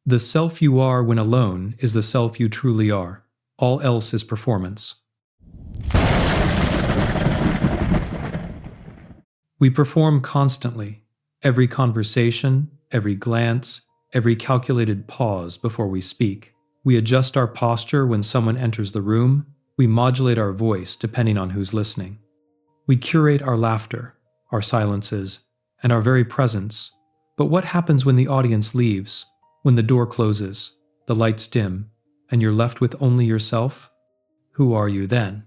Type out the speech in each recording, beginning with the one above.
The self you are when alone is the self you truly are. All else is performance. We perform constantly. Every conversation, every glance, every calculated pause before we speak. We adjust our posture when someone enters the room. We modulate our voice depending on who's listening. We curate our laughter, our silences, and our very presence. But what happens when the audience leaves, when the door closes, the lights dim, and you're left with only yourself? Who are you then?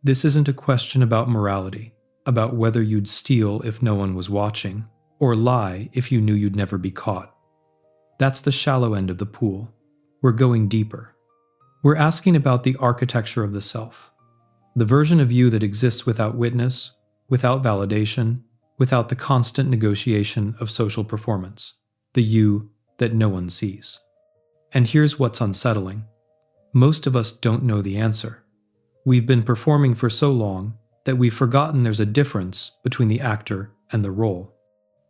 This isn't a question about morality, about whether you'd steal if no one was watching, or lie if you knew you'd never be caught. That's the shallow end of the pool. We're going deeper. We're asking about the architecture of the self, the version of you that exists without witness, without validation, without the constant negotiation of social performance, the you that no one sees. And here's what's unsettling. Most of us don't know the answer. We've been performing for so long that we've forgotten there's a difference between the actor and the role.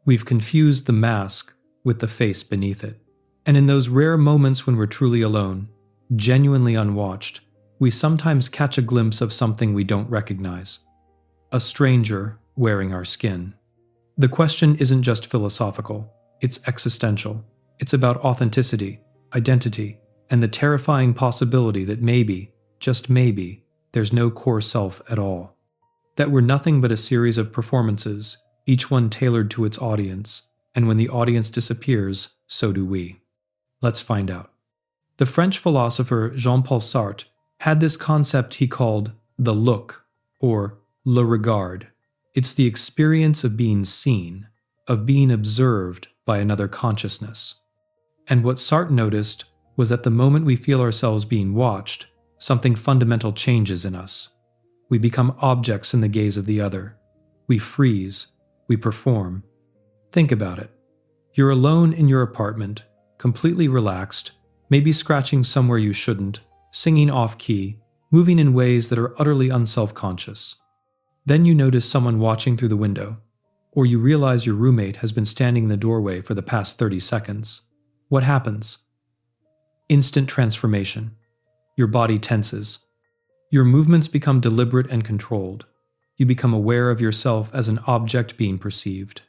We've confused the mask with the face beneath it. And in those rare moments when we're truly alone, genuinely unwatched, we sometimes catch a glimpse of something we don't recognize. A stranger wearing our skin. The question isn't just philosophical, it's existential. It's about authenticity, identity, and the terrifying possibility that maybe, just maybe, there's no core self at all. That we're nothing but a series of performances, each one tailored to its audience, and when the audience disappears, so do we. Let's find out. The French philosopher Jean-Paul Sartre had this concept he called the look, or le regard. It's the experience of being seen, of being observed by another consciousness. And what Sartre noticed was that the moment we feel ourselves being watched, something fundamental changes in us. We become objects in the gaze of the other. We freeze. We perform. Think about it. You're alone in your apartment, completely relaxed, maybe scratching somewhere you shouldn't, singing off-key, moving in ways that are utterly unself-conscious. Then you notice someone watching through the window, or you realize your roommate has been standing in the doorway for the past 30 seconds. What happens? Instant transformation. Your body tenses. Your movements become deliberate and controlled. You become aware of yourself as an object being perceived.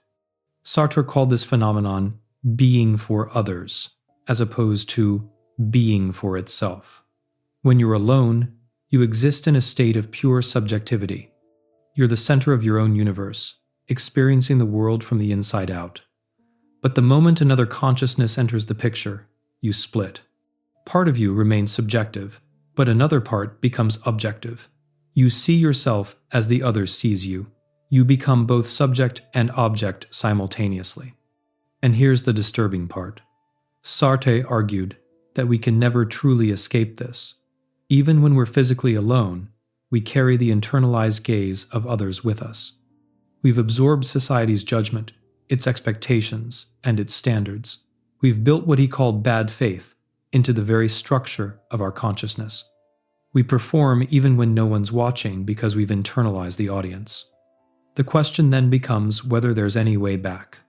Sartre called this phenomenon being for others, as opposed to being for itself. When you're alone, you exist in a state of pure subjectivity. You're the center of your own universe, experiencing the world from the inside out. But the moment another consciousness enters the picture, you split. Part of you remains subjective, but another part becomes objective. You see yourself as the other sees you. You become both subject and object simultaneously. And here's the disturbing part. Sartre argued that we can never truly escape this. Even when we're physically alone, we carry the internalized gaze of others with us. We've absorbed society's judgment, its expectations, and its standards. We've built what he called bad faith into the very structure of our consciousness. We perform even when no one's watching because we've internalized the audience. The question then becomes whether there's any way back.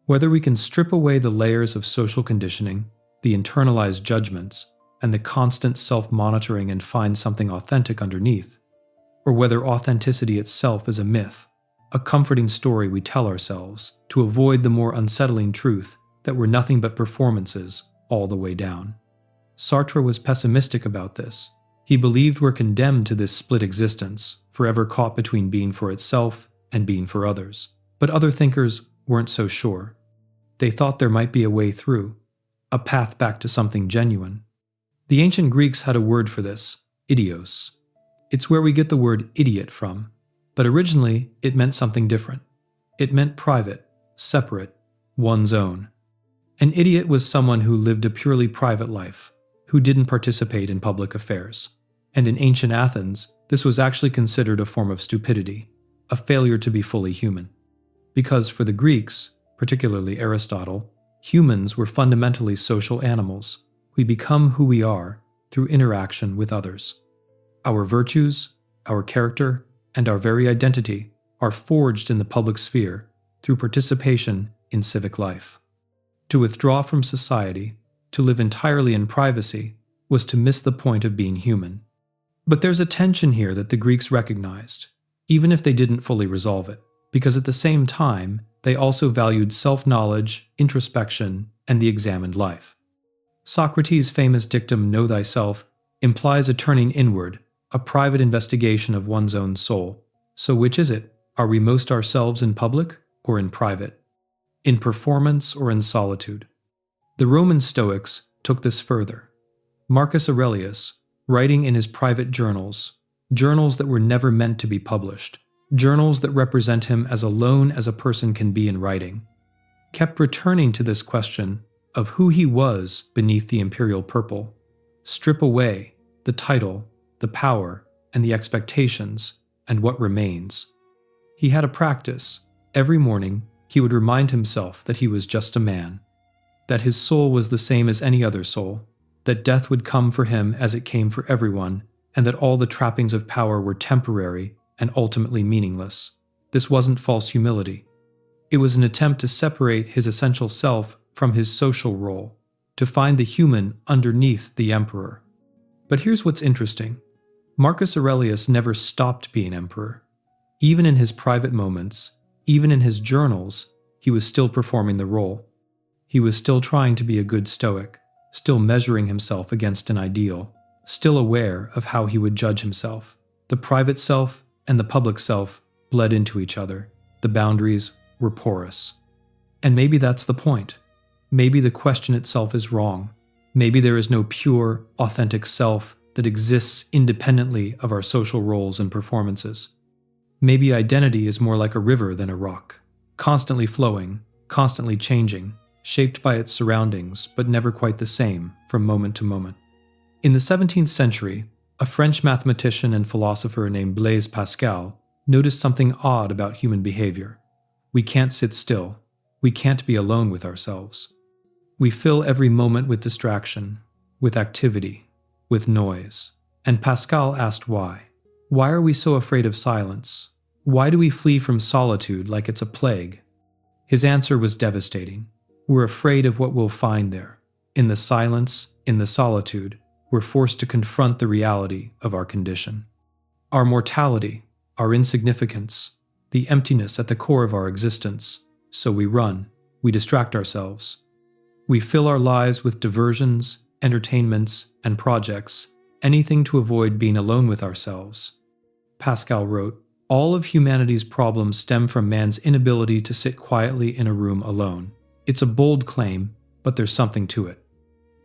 Whether we can strip away the layers of social conditioning, the internalized judgments, and the constant self-monitoring and find something authentic underneath, or whether authenticity itself is a myth, a comforting story we tell ourselves to avoid the more unsettling truth that we're nothing but performances all the way down. Sartre was pessimistic about this. He believed we're condemned to this split existence, forever caught between being for itself and being for others. But other thinkers weren't so sure. They thought there might be a way through, a path back to something genuine. The ancient Greeks had a word for this, idios. It's where we get the word idiot from, but originally it meant something different. It meant private, separate, one's own. An idiot was someone who lived a purely private life, who didn't participate in public affairs. And in ancient Athens, this was actually considered a form of stupidity, a failure to be fully human. Because for the Greeks, particularly Aristotle, humans were fundamentally social animals. We become who we are through interaction with others. Our virtues, our character, and our very identity are forged in the public sphere through participation in civic life. To withdraw from society, to live entirely in privacy, was to miss the point of being human. But there's a tension here that the Greeks recognized, even if they didn't fully resolve it, because at the same time, they also valued self-knowledge, introspection, and the examined life. Socrates' famous dictum, "Know thyself," implies a turning inward, a private investigation of one's own soul. So which is it? Are we most ourselves in public or in private? In performance or in solitude? The Roman Stoics took this further. Marcus Aurelius, writing in his private journals that were never meant to be published, journals that represent him as alone as a person can be in writing, kept returning to this question of who he was beneath the imperial purple. Strip away the title, the power, and the expectations, and what remains? He had a practice. Every morning, he would remind himself that he was just a man, that his soul was the same as any other soul, that death would come for him as it came for everyone, and that all the trappings of power were temporary and ultimately meaningless. This wasn't false humility. It was an attempt to separate his essential self from his social role, to find the human underneath the emperor. But here's what's interesting. Marcus Aurelius never stopped being emperor. Even in his private moments, even in his journals, he was still performing the role. He was still trying to be a good Stoic, still measuring himself against an ideal, still aware of how he would judge himself. The private self and the public self bled into each other. The boundaries were porous. And maybe that's the point. Maybe the question itself is wrong. Maybe there is no pure, authentic self that exists independently of our social roles and performances. Maybe identity is more like a river than a rock, constantly flowing, constantly changing, shaped by its surroundings, but never quite the same from moment to moment. In the 17th century, a French mathematician and philosopher named Blaise Pascal noticed something odd about human behavior. We can't sit still. We can't be alone with ourselves. We fill every moment with distraction, with activity, with noise. And Pascal asked why. Why are we so afraid of silence? Why do we flee from solitude like it's a plague? His answer was devastating. We're afraid of what we'll find there. In the silence, in the solitude, we're forced to confront the reality of our condition. Our mortality, our insignificance, the emptiness at the core of our existence. So we run, we distract ourselves. We fill our lives with diversions, entertainments, and projects, anything to avoid being alone with ourselves. Pascal wrote, "All of humanity's problems stem from man's inability to sit quietly in a room alone." It's a bold claim, but there's something to it.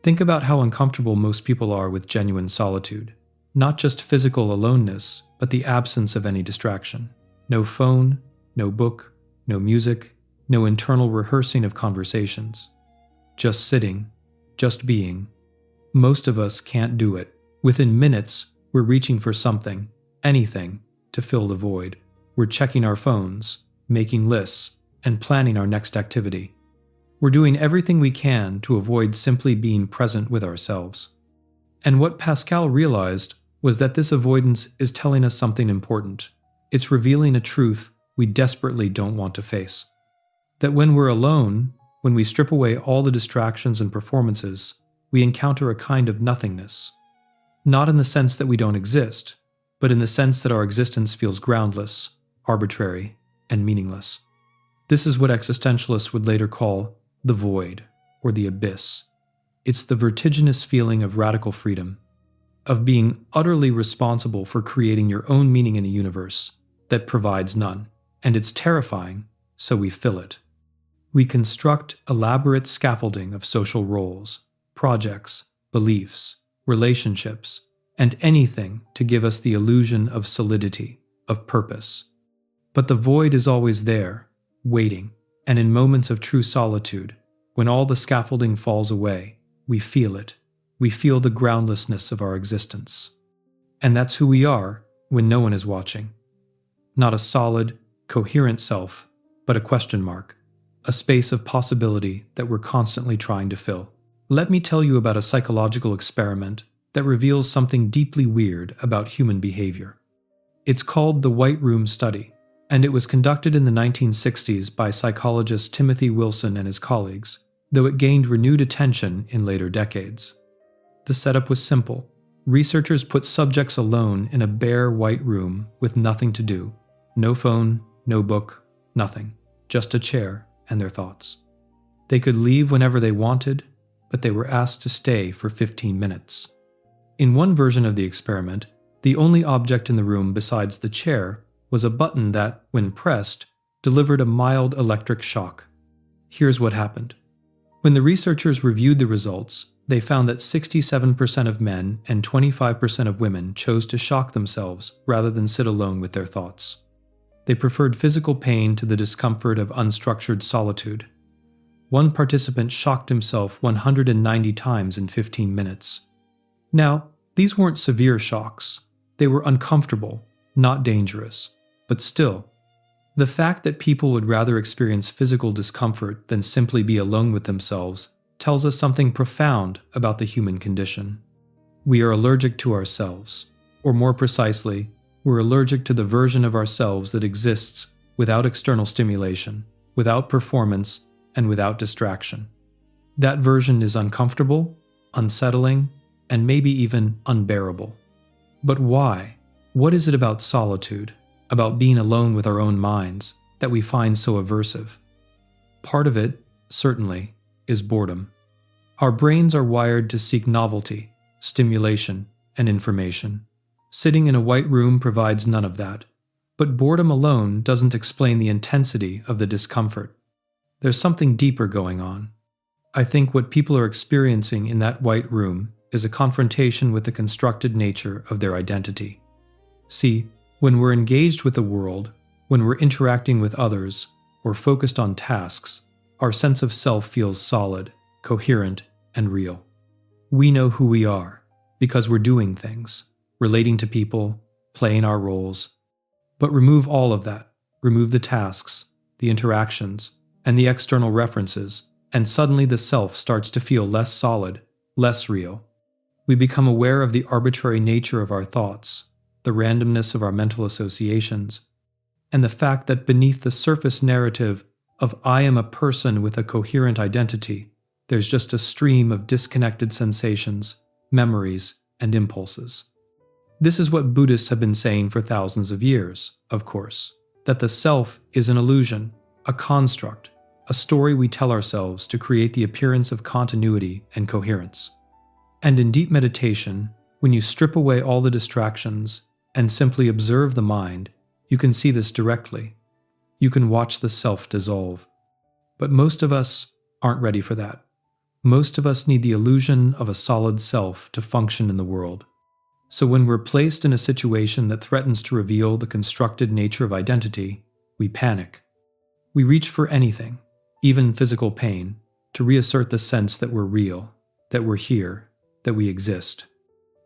Think about how uncomfortable most people are with genuine solitude. Not just physical aloneness, but the absence of any distraction. No phone, no book, no music, no internal rehearsing of conversations. Just sitting, just being. Most of us can't do it. Within minutes, we're reaching for something, anything, to fill the void. We're checking our phones, making lists, and planning our next activity. We're doing everything we can to avoid simply being present with ourselves. And what Pascal realized was that this avoidance is telling us something important. It's revealing a truth we desperately don't want to face. That when we're alone, when we strip away all the distractions and performances, we encounter a kind of nothingness. Not in the sense that we don't exist, but in the sense that our existence feels groundless, arbitrary, and meaningless. This is what existentialists would later call the void, or the abyss. It's the vertiginous feeling of radical freedom, of being utterly responsible for creating your own meaning in a universe that provides none. And it's terrifying, so we fill it. We construct elaborate scaffolding of social roles, projects, beliefs, relationships, and anything to give us the illusion of solidity, of purpose. But the void is always there, waiting, and in moments of true solitude, when all the scaffolding falls away, we feel it. We feel the groundlessness of our existence. And that's who we are when no one is watching. Not a solid, coherent self, but a question mark, a space of possibility that we're constantly trying to fill. Let me tell you about a psychological experiment that reveals something deeply weird about human behavior. It's called the White Room Study, and it was conducted in the 1960s by psychologist Timothy Wilson and his colleagues. though it gained renewed attention in later decades. The setup was simple. Researchers put subjects alone in a bare white room with nothing to do. No phone, no book, nothing. Just a chair and their thoughts. They could leave whenever they wanted, but they were asked to stay for 15 minutes. In one version of the experiment, the only object in the room besides the chair was a button that, when pressed, delivered a mild electric shock. Here's what happened. When the researchers reviewed the results, they found that 67% of men and 25% of women chose to shock themselves rather than sit alone with their thoughts. They preferred physical pain to the discomfort of unstructured solitude. One participant shocked himself 190 times in 15 minutes. Now, these weren't severe shocks. They were uncomfortable, not dangerous, but still. The fact that people would rather experience physical discomfort than simply be alone with themselves tells us something profound about the human condition. We are allergic to ourselves, or more precisely, we're allergic to the version of ourselves that exists without external stimulation, without performance, and without distraction. That version is uncomfortable, unsettling, and maybe even unbearable. But why? What is it about solitude, about being alone with our own minds, that we find so aversive? Part of it, certainly, is boredom. Our brains are wired to seek novelty, stimulation, and information. Sitting in a white room provides none of that, but boredom alone doesn't explain the intensity of the discomfort. There's something deeper going on. I think what people are experiencing in that white room is a confrontation with the constructed nature of their identity. See, when we're engaged with the world, when we're interacting with others, or focused on tasks, our sense of self feels solid, coherent, and real. We know who we are, because we're doing things, relating to people, playing our roles. But remove all of that. Remove the tasks, the interactions, and the external references, and suddenly the self starts to feel less solid, less real. We become aware of the arbitrary nature of our thoughts, the randomness of our mental associations, and the fact that beneath the surface narrative of I am a person with a coherent identity, there's just a stream of disconnected sensations, memories, and impulses. This is what Buddhists have been saying for thousands of years, of course, that the self is an illusion, a construct, a story we tell ourselves to create the appearance of continuity and coherence. And in deep meditation, when you strip away all the distractions and simply observe the mind, you can see this directly. You can watch the self dissolve. But most of us aren't ready for that. Most of us need the illusion of a solid self to function in the world. So when we're placed in a situation that threatens to reveal the constructed nature of identity, we panic. We reach for anything, even physical pain, to reassert the sense that we're real, that we're here, that we exist.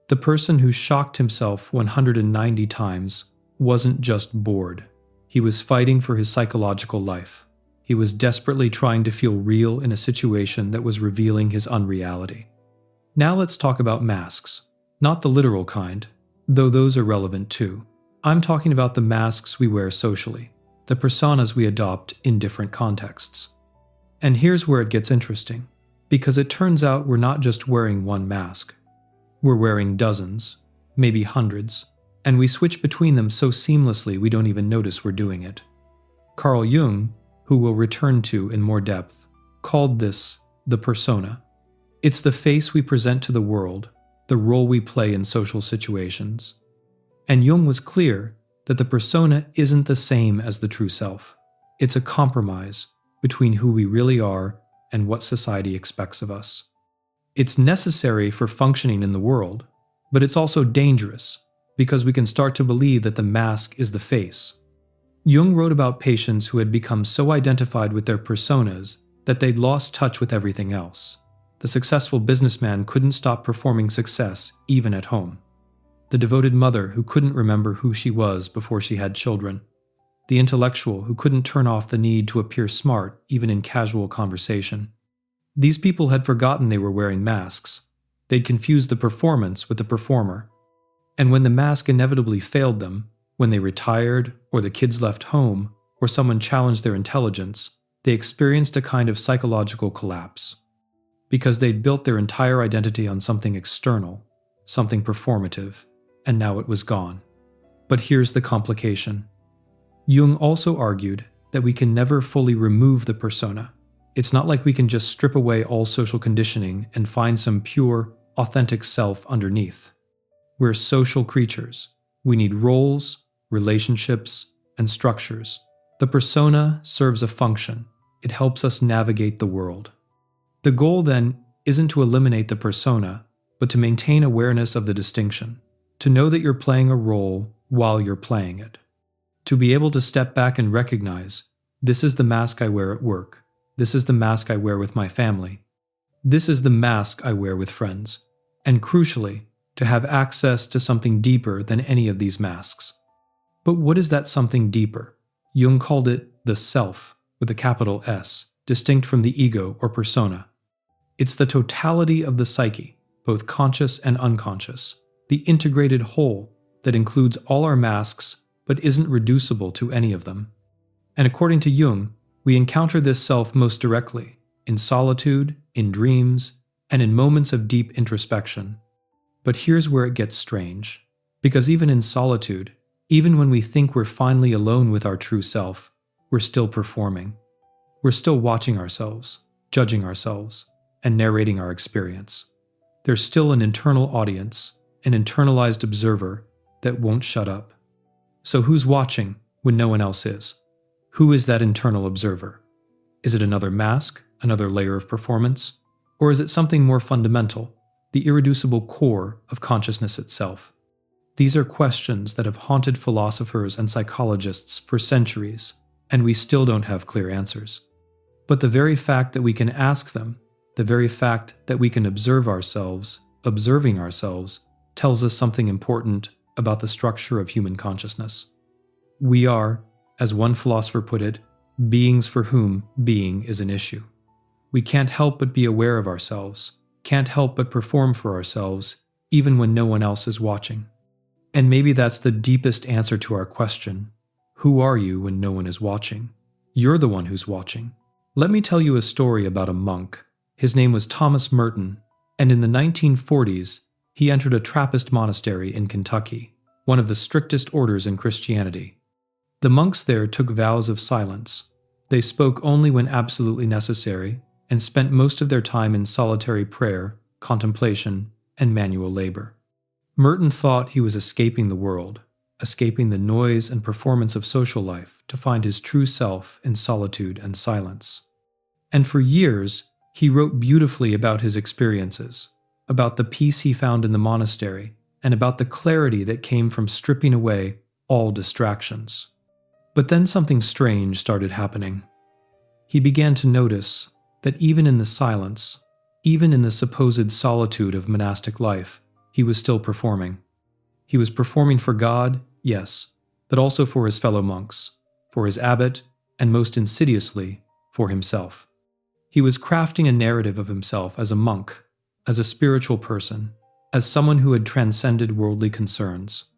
The person who shocked himself 190 times wasn't just bored. He was fighting for his psychological life. He was desperately trying to feel real in a situation that was revealing his unreality. Now let's talk about masks. Not the literal kind, though those are relevant too. I'm talking about the masks we wear socially, the personas we adopt in different contexts. And here's where it gets interesting, because it turns out we're not just wearing one mask. We're wearing dozens, maybe hundreds, and we switch between them so seamlessly we don't even notice we're doing it. Carl Jung, who we'll return to in more depth, called this the persona. It's the face we present to the world, the role we play in social situations. And Jung was clear that the persona isn't the same as the true self. It's a compromise between who we really are and what society expects of us. It's necessary for functioning in the world, but it's also dangerous because we can start to believe that the mask is the face. Jung wrote about patients who had become so identified with their personas that they'd lost touch with everything else. The successful businessman couldn't stop performing success even at home. The devoted mother who couldn't remember who she was before she had children. The intellectual who couldn't turn off the need to appear smart even in casual conversation. These people had forgotten they were wearing masks. They'd confused the performance with the performer. And when the mask inevitably failed them, when they retired, or the kids left home, or someone challenged their intelligence, they experienced a kind of psychological collapse, because they'd built their entire identity on something external, something performative, and now it was gone. But here's the complication. Jung also argued that we can never fully remove the persona. It's not like we can just strip away all social conditioning and find some pure, authentic self underneath. We're social creatures. We need roles, relationships, and structures. The persona serves a function. It helps us navigate the world. The goal, then, isn't to eliminate the persona, but to maintain awareness of the distinction, to know that you're playing a role while you're playing it, to be able to step back and recognize, this is the mask I wear at work, this is the mask I wear with my family, this is the mask I wear with friends, and crucially, to have access to something deeper than any of these masks. But what is that something deeper? Jung called it the self, with a capital S, distinct from the ego or persona. It's the totality of the psyche, both conscious and unconscious, the integrated whole that includes all our masks but isn't reducible to any of them. And according to Jung, we encounter this self most directly in solitude, in dreams, and in moments of deep introspection. But here's where it gets strange, because even in solitude, even when we think we're finally alone with our true self, we're still performing. We're still watching ourselves, judging ourselves, and narrating our experience. There's still an internal audience, an internalized observer that won't shut up. So who's watching when no one else is? Who is that internal observer? Is it another mask, another layer of performance? Or is it something more fundamental, the irreducible core of consciousness itself? These are questions that have haunted philosophers and psychologists for centuries, and we still don't have clear answers. But the very fact that we can ask them, the very fact that we can observe ourselves, observing ourselves, tells us something important about the structure of human consciousness. We are, as one philosopher put it, beings for whom being is an issue. We can't help but be aware of ourselves, can't help but perform for ourselves, even when no one else is watching. And maybe that's the deepest answer to our question, who are you when no one is watching? You're the one who's watching. Let me tell you a story about a monk. His name was Thomas Merton, and in the 1940s, he entered a Trappist monastery in Kentucky, one of the strictest orders in Christianity. The monks there took vows of silence. They spoke only when absolutely necessary, and spent most of their time in solitary prayer, contemplation, and manual labor. Merton thought he was escaping the world, escaping the noise and performance of social life to find his true self in solitude and silence. And for years, he wrote beautifully about his experiences, about the peace he found in the monastery, and about the clarity that came from stripping away all distractions. But then something strange started happening. He began to notice that even in the silence, even in the supposed solitude of monastic life, he was still performing. He was performing for God, yes, but also for his fellow monks, for his abbot, and most insidiously, for himself. He was crafting a narrative of himself as a monk, as a spiritual person, as someone who had transcended worldly concerns.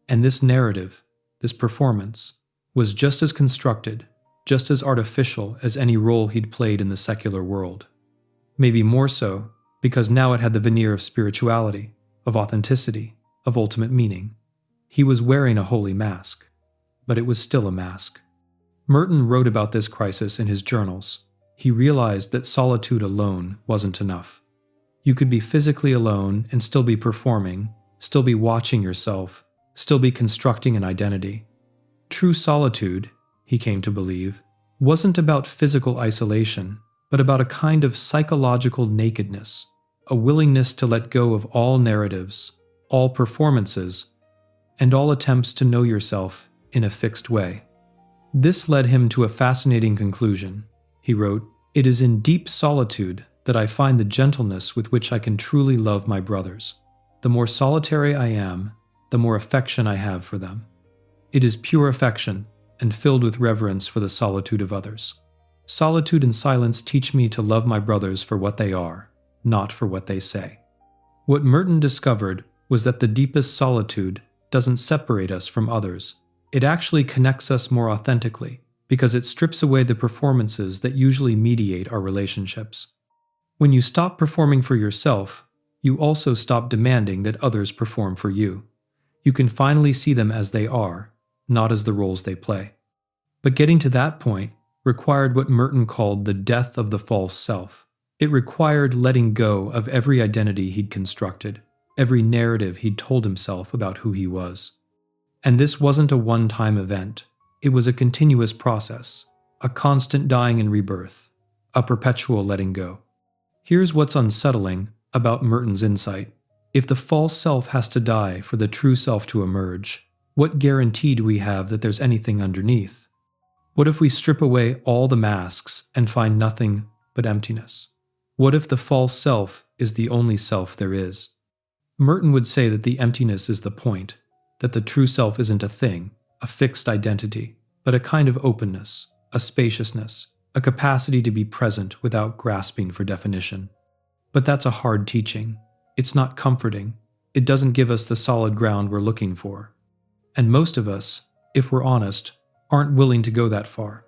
And this narrative, this performance, was just as constructed, just as artificial as any role he'd played in the secular world. Maybe more so, because now it had the veneer of spirituality, of authenticity, of ultimate meaning. He was wearing a holy mask, but it was still a mask. Merton wrote about this crisis in his journals. He realized that solitude alone wasn't enough. You could be physically alone and still be performing, still be watching yourself, still be constructing an identity. True solitude, he came to believe, wasn't about physical isolation, but about a kind of psychological nakedness, a willingness to let go of all narratives, all performances, and all attempts to know yourself in a fixed way. This led him to a fascinating conclusion. He wrote, "It is in deep solitude that I find the gentleness with which I can truly love my brothers. The more solitary I am, the more affection I have for them. It is pure affection and filled with reverence for the solitude of others. Solitude and silence teach me to love my brothers for what they are, not for what they say." What Merton discovered was that the deepest solitude doesn't separate us from others. It actually connects us more authentically. because it strips away the performances that usually mediate our relationships. When you stop performing for yourself, you also stop demanding that others perform for you. You can finally see them as they are, not as the roles they play. But getting to that point required what Merton called the death of the false self. It required letting go of every identity he'd constructed, every narrative he'd told himself about who he was. And this wasn't a one-time event. It was a continuous process, a constant dying and rebirth, a perpetual letting go. Here's what's unsettling about Merton's insight. If the false self has to die for the true self to emerge, what guarantee do we have that there's anything underneath? What if we strip away all the masks and find nothing but emptiness? What if the false self is the only self there is? Merton would say that the emptiness is the point, that the true self isn't a thing, a fixed identity, but a kind of openness, a spaciousness, a capacity to be present without grasping for definition. But that's a hard teaching. It's not comforting. It doesn't give us the solid ground we're looking for. And most of us, if we're honest, aren't willing to go that far.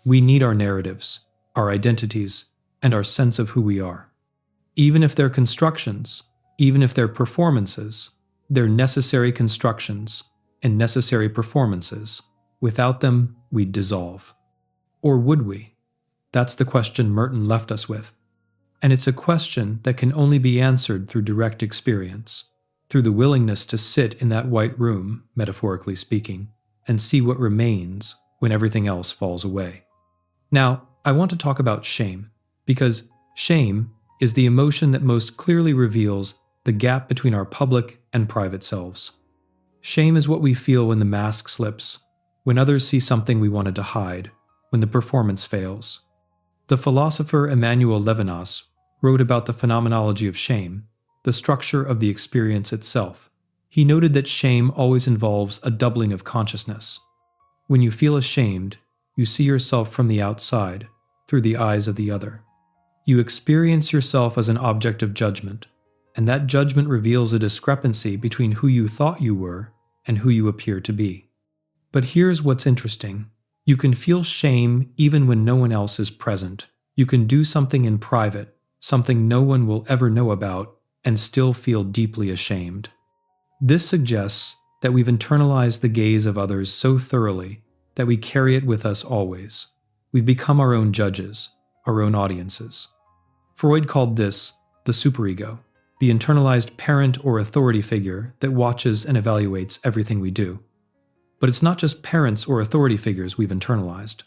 We need our narratives, our identities, and our sense of who we are. Even if they're constructions, even if they're performances, they're necessary constructions and necessary performances. Without them, we'd dissolve. Or would we? That's the question Merton left us with. And it's a question that can only be answered through direct experience, through the willingness to sit in that white room, metaphorically speaking, and see what remains when everything else falls away. Now, I want to talk about shame, because shame is the emotion that most clearly reveals the gap between our public and private selves. Shame is what we feel when the mask slips, when others see something we wanted to hide, when the performance fails. The philosopher Emmanuel Levinas wrote about the phenomenology of shame, the structure of the experience itself. He noted that shame always involves a doubling of consciousness. When you feel ashamed, you see yourself from the outside, through the eyes of the other. You experience yourself as an object of judgment, and that judgment reveals a discrepancy between who you thought you were and who you appear to be. But here's what's interesting. You can feel shame even when no one else is present. You can do something in private, something no one will ever know about, and still feel deeply ashamed. This suggests that we've internalized the gaze of others so thoroughly that we carry it with us always. We've become our own judges, our own audiences. Freud called this the superego, the internalized parent or authority figure that watches and evaluates everything we do. But it's not just parents or authority figures we've internalized.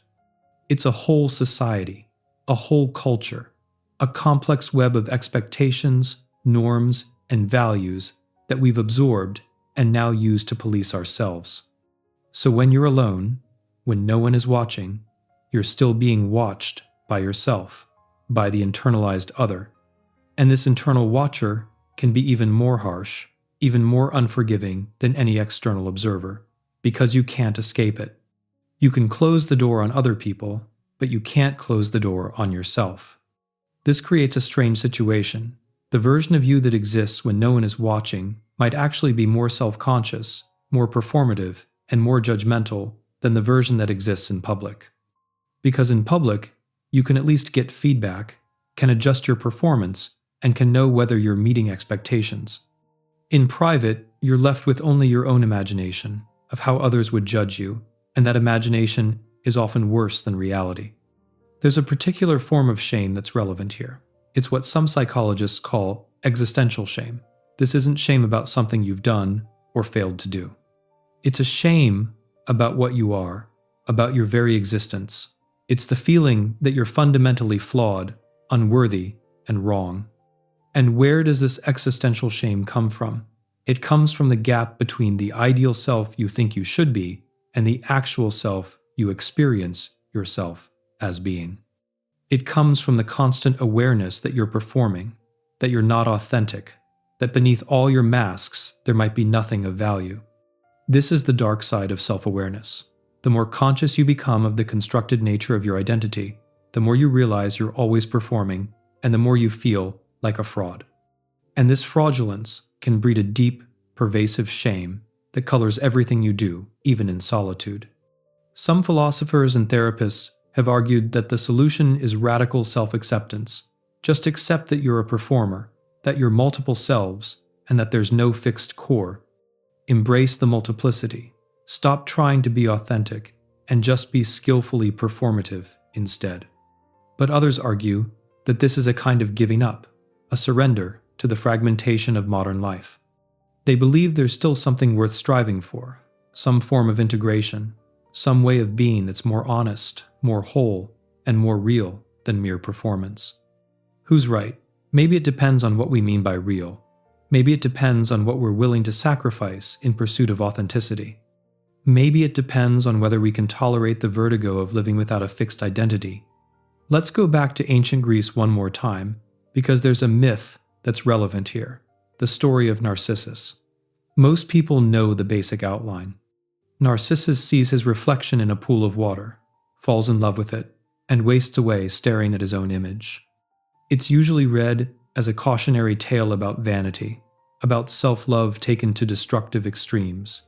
It's a whole society, a whole culture, a complex web of expectations, norms, and values that we've absorbed and now use to police ourselves. So when you're alone, when no one is watching, you're still being watched by yourself, by the internalized other. And this internal watcher can be even more harsh, even more unforgiving than any external observer, because you can't escape it. You can close the door on other people, but you can't close the door on yourself. This creates a strange situation. The version of you that exists when no one is watching might actually be more self-conscious, more performative, and more judgmental than the version that exists in public. Because in public, you can at least get feedback, can adjust your performance, and can know whether you're meeting expectations. In private, you're left with only your own imagination of how others would judge you, and that imagination is often worse than reality. There's a particular form of shame that's relevant here. It's what some psychologists call existential shame. This isn't shame about something you've done or failed to do. It's a shame about what you are, about your very existence. It's the feeling that you're fundamentally flawed, unworthy, and wrong. And where does this existential shame come from? It comes from the gap between the ideal self you think you should be and the actual self you experience yourself as being. It comes from the constant awareness that you're performing, that you're not authentic, that beneath all your masks there might be nothing of value. This is the dark side of self-awareness. The more conscious you become of the constructed nature of your identity, the more you realize you're always performing, and the more you feel like a fraud. And this fraudulence can breed a deep, pervasive shame that colors everything you do, even in solitude. Some philosophers and therapists have argued that the solution is radical self-acceptance. Just accept that you're a performer, that you're multiple selves, and that there's no fixed core. Embrace the multiplicity. Stop trying to be authentic, and just be skillfully performative instead. But others argue that this is a kind of giving up, a surrender to the fragmentation of modern life. They believe there's still something worth striving for, some form of integration, some way of being that's more honest, more whole, and more real than mere performance. Who's right? Maybe it depends on what we mean by real. Maybe it depends on what we're willing to sacrifice in pursuit of authenticity. Maybe it depends on whether we can tolerate the vertigo of living without a fixed identity. Let's go back to ancient Greece one more time, because there's a myth that's relevant here, the story of Narcissus. Most people know the basic outline. Narcissus sees his reflection in a pool of water, falls in love with it, and wastes away staring at his own image. It's usually read as a cautionary tale about vanity, about self-love taken to destructive extremes.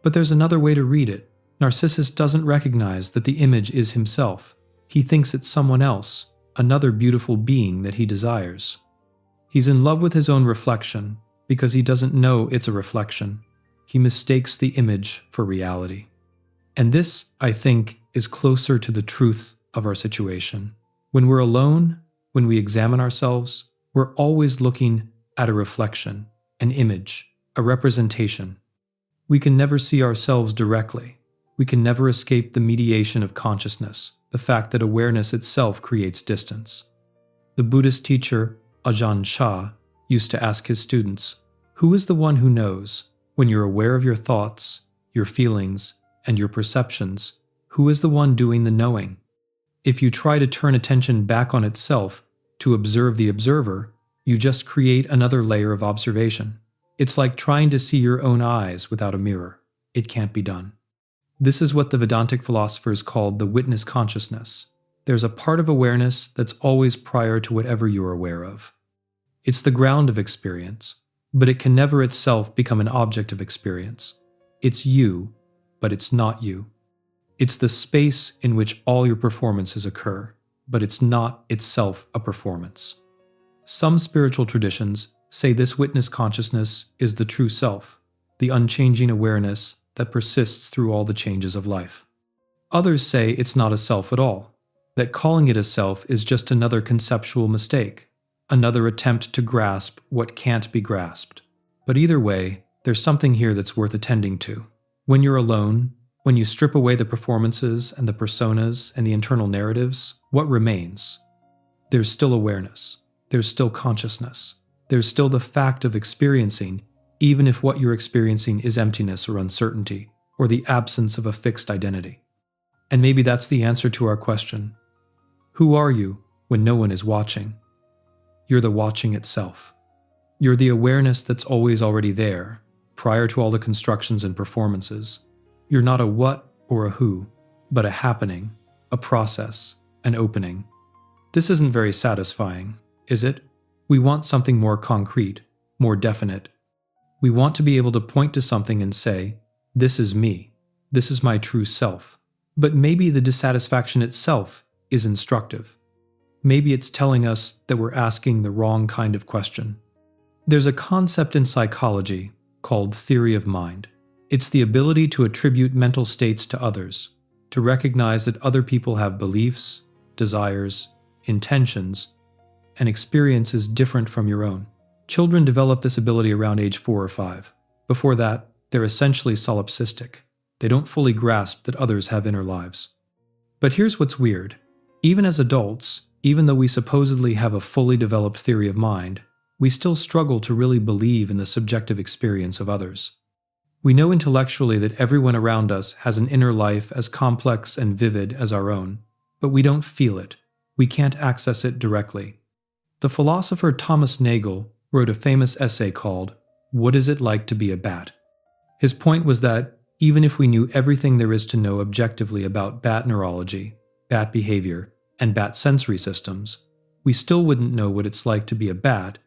But there's another way to read it. Narcissus doesn't recognize that the image is himself. He thinks it's someone else, another beautiful being that he desires. He's in love with his own reflection because he doesn't know it's a reflection. He mistakes the image for reality. And this, I think, is closer to the truth of our situation. When we're alone, when we examine ourselves, we're always looking at a reflection, an image, a representation. We can never see ourselves directly. We can never escape the mediation of consciousness, the fact that awareness itself creates distance. The Buddhist teacher Ajahn Chah used to ask his students, "Who is the one who knows? When you're aware of your thoughts, your feelings, and your perceptions, who is the one doing the knowing?" If you try to turn attention back on itself to observe the observer, you just create another layer of observation. It's like trying to see your own eyes without a mirror. It can't be done. This is what the Vedantic philosophers called the witness consciousness. There's a part of awareness that's always prior to whatever you're aware of. It's the ground of experience, but it can never itself become an object of experience. It's you, but it's not you. It's the space in which all your performances occur, but it's not itself a performance. Some spiritual traditions say this witness consciousness is the true self, the unchanging awareness that persists through all the changes of life. Others say it's not a self at all, that calling it a self is just another conceptual mistake, another attempt to grasp what can't be grasped. But either way, there's something here that's worth attending to. When you're alone, when you strip away the performances and the personas and the internal narratives, what remains? There's still awareness. There's still consciousness. There's still the fact of experiencing, even if what you're experiencing is emptiness or uncertainty, or the absence of a fixed identity. And maybe that's the answer to our question. Who are you when no one is watching? You're the watching itself. You're the awareness that's always already there, prior to all the constructions and performances. You're not a what or a who, but a happening, a process, an opening. This isn't very satisfying, is it? We want something more concrete, more definite. We want to be able to point to something and say, "This is me. This is my true self." But maybe the dissatisfaction itself is instructive. Maybe it's telling us that we're asking the wrong kind of question. There's a concept in psychology called theory of mind. It's the ability to attribute mental states to others, to recognize that other people have beliefs, desires, intentions, and experiences different from your own. Children develop this ability around age 4 or 5. Before that, they're essentially solipsistic. They don't fully grasp that others have inner lives. But here's what's weird. Even as adults, even though we supposedly have a fully developed theory of mind, we still struggle to really believe in the subjective experience of others. We know intellectually that everyone around us has an inner life as complex and vivid as our own, but we don't feel it. We can't access it directly. The philosopher Thomas Nagel wrote a famous essay called, "What is it like to be a bat?" His point was that even if we knew everything there is to know objectively about bat neurology, bat behavior, and bat sensory systems, we still wouldn't know what it's like to be a bat,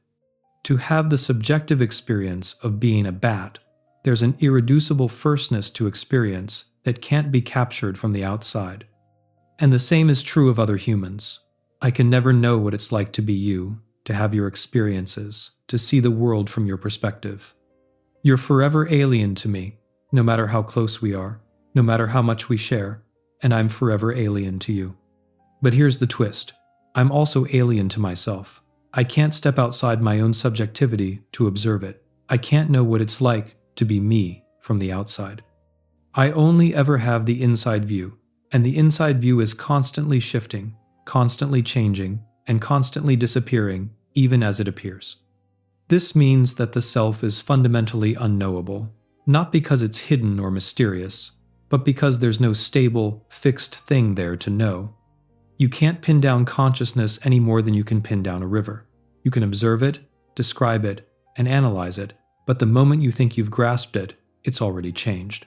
to have the subjective experience of being a bat, There's an irreducible firstness to experience that can't be captured from the outside. And the same is true of other humans. I can never know what it's like to be you, to have your experiences, to see the world from your perspective. You're forever alien to me, no matter how close we are, no matter how much we share, and I'm forever alien to you. But here's the twist. I'm also alien to myself. I can't step outside my own subjectivity to observe it. I can't know what it's like to be me from the outside. I only ever have the inside view, and the inside view is constantly shifting, constantly changing, and constantly disappearing, even as it appears. This means that the self is fundamentally unknowable, not because it's hidden or mysterious, but because there's no stable, fixed thing there to know. You can't pin down consciousness any more than you can pin down a river. You can observe it, describe it, and analyze it, but the moment you think you've grasped it, it's already changed.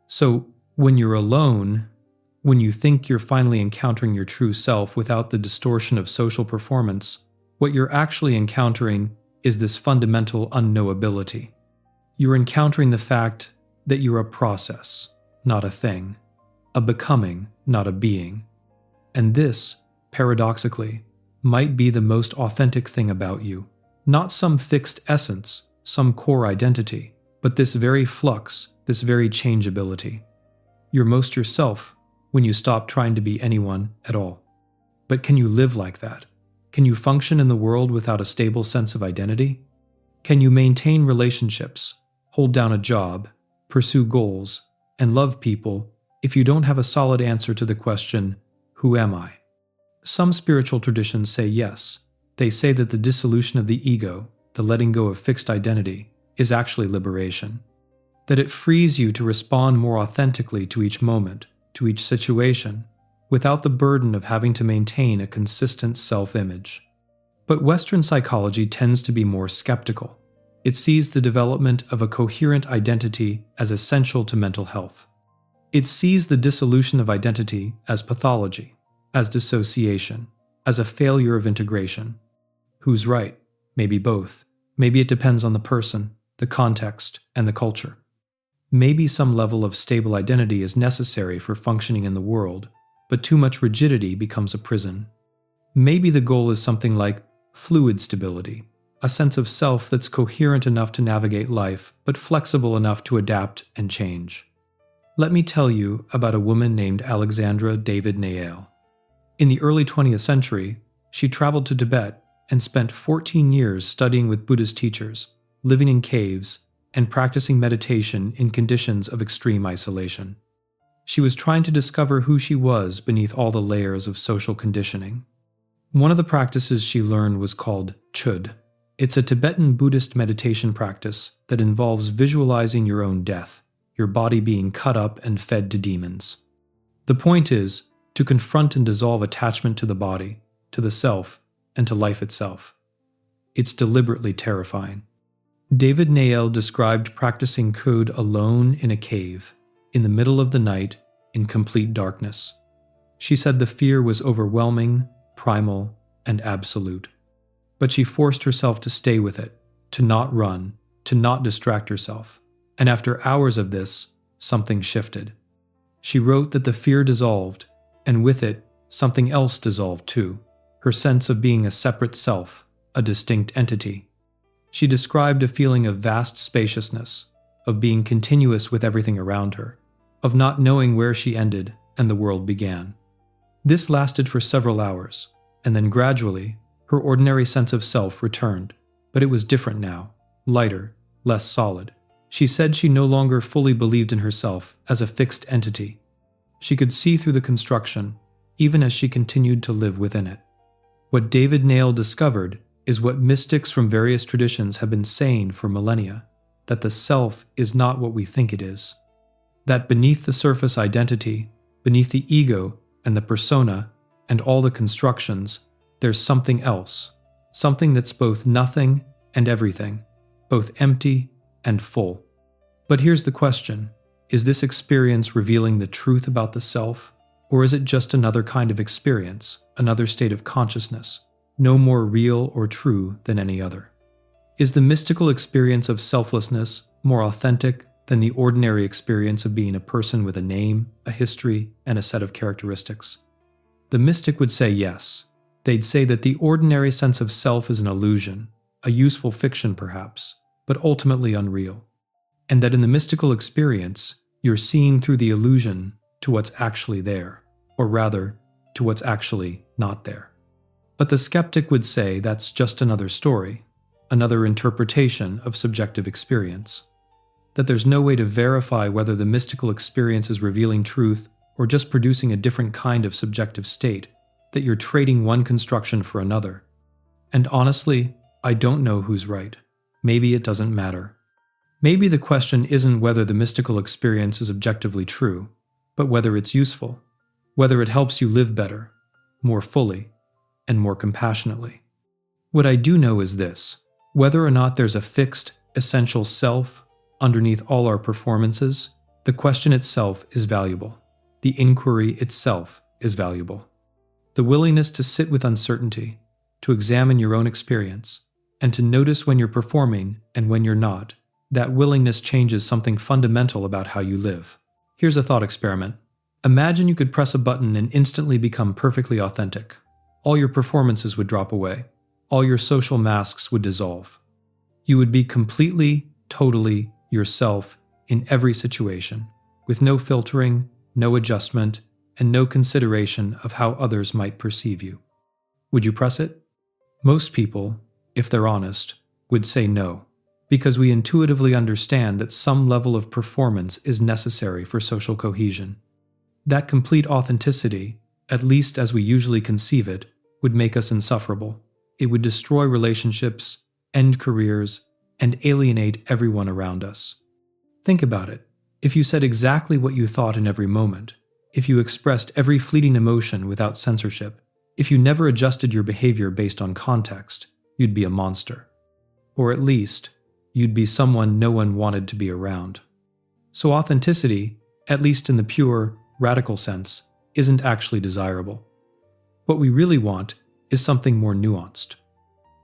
So, when you're alone, when you think you're finally encountering your true self without the distortion of social performance, what you're actually encountering is this fundamental unknowability. You're encountering the fact that you're a process, not a thing, a becoming, not a being. And this, paradoxically, might be the most authentic thing about you. Not some fixed essence, some core identity, but this very flux, this very changeability. You're most yourself when you stop trying to be anyone at all. But can you live like that? Can you function in the world without a stable sense of identity? Can you maintain relationships, hold down a job, pursue goals, and love people if you don't have a solid answer to the question, who am I? Some spiritual traditions say yes. They say that the dissolution of the ego, the letting go of fixed identity, is actually liberation. That it frees you to respond more authentically to each moment, to each situation, without the burden of having to maintain a consistent self-image. But Western psychology tends to be more skeptical. It sees the development of a coherent identity as essential to mental health. It sees the dissolution of identity as pathology, as dissociation, as a failure of integration. Who's right? Maybe both. Maybe it depends on the person, the context, and the culture. Maybe some level of stable identity is necessary for functioning in the world, but too much rigidity becomes a prison. Maybe the goal is something like fluid stability, a sense of self that's coherent enough to navigate life, but flexible enough to adapt and change. Let me tell you about a woman named Alexandra David Nael. In the early 20th century, she traveled to Tibet and spent 14 years studying with Buddhist teachers, living in caves, and practicing meditation in conditions of extreme isolation. She was trying to discover who she was beneath all the layers of social conditioning. One of the practices she learned was called chud. It's a Tibetan Buddhist meditation practice that involves visualizing your own death, your body being cut up and fed to demons. The point is to confront and dissolve attachment to the body, to the self, and to life itself. It's deliberately terrifying. David Nael described practicing chud alone in a cave, in the middle of the night, in complete darkness. She said the fear was overwhelming, primal, and absolute. But she forced herself to stay with it, to not run, to not distract herself. And after hours of this, something shifted. She wrote that the fear dissolved, and with it, something else dissolved too, her sense of being a separate self, a distinct entity. She described a feeling of vast spaciousness, of being continuous with everything around her, of not knowing where she ended and the world began. This lasted for several hours, and then gradually, her ordinary sense of self returned, but it was different now, lighter, less solid. She said she no longer fully believed in herself as a fixed entity. She could see through the construction, even as she continued to live within it. What David Nael discovered is what mystics from various traditions have been saying for millennia, that the self is not what we think it is. That beneath the surface identity, beneath the ego and the persona and all the constructions, there's something else, something that's both nothing and everything, both empty and full. But here's the question, is this experience revealing the truth about the self, or is it just another kind of experience, another state of consciousness, no more real or true than any other? Is the mystical experience of selflessness more authentic than the ordinary experience of being a person with a name, a history, and a set of characteristics? The mystic would say yes. They'd say that the ordinary sense of self is an illusion, a useful fiction perhaps, but ultimately unreal. And that in the mystical experience, you're seeing through the illusion to what's actually there, or rather, to what's actually not there. But the skeptic would say that's just another story, another interpretation of subjective experience. That there's no way to verify whether the mystical experience is revealing truth or just producing a different kind of subjective state, that you're trading one construction for another. And honestly, I don't know who's right. Maybe it doesn't matter. Maybe the question isn't whether the mystical experience is objectively true, but whether it's useful, whether it helps you live better, more fully, and more compassionately. What I do know is this: whether or not there's a fixed, essential self underneath all our performances, the question itself is valuable. The inquiry itself is valuable. The willingness to sit with uncertainty, to examine your own experience, and to notice when you're performing and when you're not, that willingness changes something fundamental about how you live. Here's a thought experiment. Imagine you could press a button and instantly become perfectly authentic. All your performances would drop away. All your social masks would dissolve. You would be completely, totally yourself in every situation, with no filtering, no adjustment, and no consideration of how others might perceive you. Would you press it? Most people, if they're honest, would say no, because we intuitively understand that some level of performance is necessary for social cohesion. That complete authenticity, at least as we usually conceive it, would make us insufferable. It would destroy relationships, end careers, and alienate everyone around us. Think about it. If you said exactly what you thought in every moment, if you expressed every fleeting emotion without censorship, if you never adjusted your behavior based on context, you'd be a monster. Or at least, you'd be someone no one wanted to be around. So authenticity, at least in the pure, radical sense, isn't actually desirable. What we really want is something more nuanced.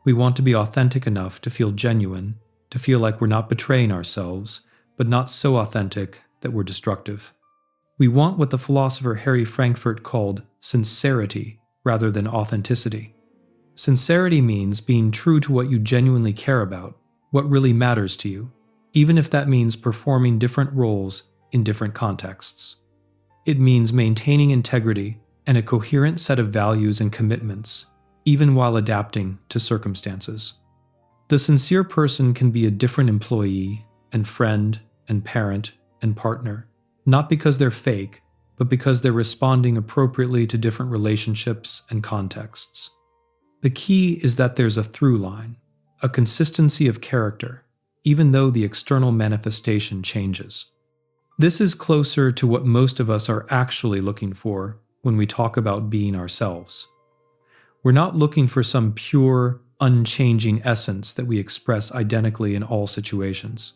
We want to be authentic enough to feel genuine, to feel like we're not betraying ourselves, but not so authentic that we're destructive. We want what the philosopher Harry Frankfurt called sincerity rather than authenticity. Sincerity means being true to what you genuinely care about, what really matters to you, even if that means performing different roles in different contexts. It means maintaining integrity and a coherent set of values and commitments, even while adapting to circumstances. The sincere person can be a different employee and friend and parent and partner, not because they're fake, but because they're responding appropriately to different relationships and contexts. The key is that there's a through line, a consistency of character, even though the external manifestation changes. This is closer to what most of us are actually looking for when we talk about being ourselves. We're not looking for some pure, unchanging essence that we express identically in all situations.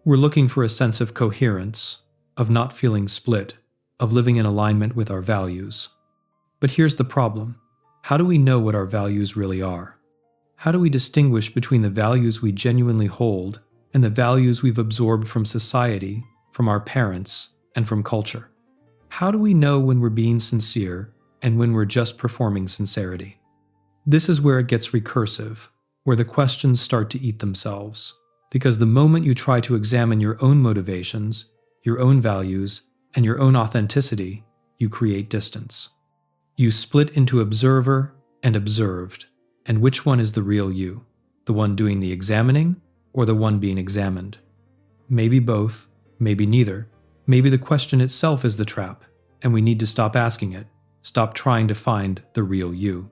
We're looking for a sense of coherence, of not feeling split, of living in alignment with our values. But here's the problem. How do we know what our values really are? How do we distinguish between the values we genuinely hold and the values we've absorbed from society, from our parents, and from culture? How do we know when we're being sincere and when we're just performing sincerity? This is where it gets recursive, where the questions start to eat themselves. Because the moment you try to examine your own motivations, your own values, and your own authenticity, you create distance. You split into observer and observed, and which one is the real you? The one doing the examining or the one being examined? Maybe both, maybe neither. Maybe the question itself is the trap, and we need to stop asking it, stop trying to find the real you.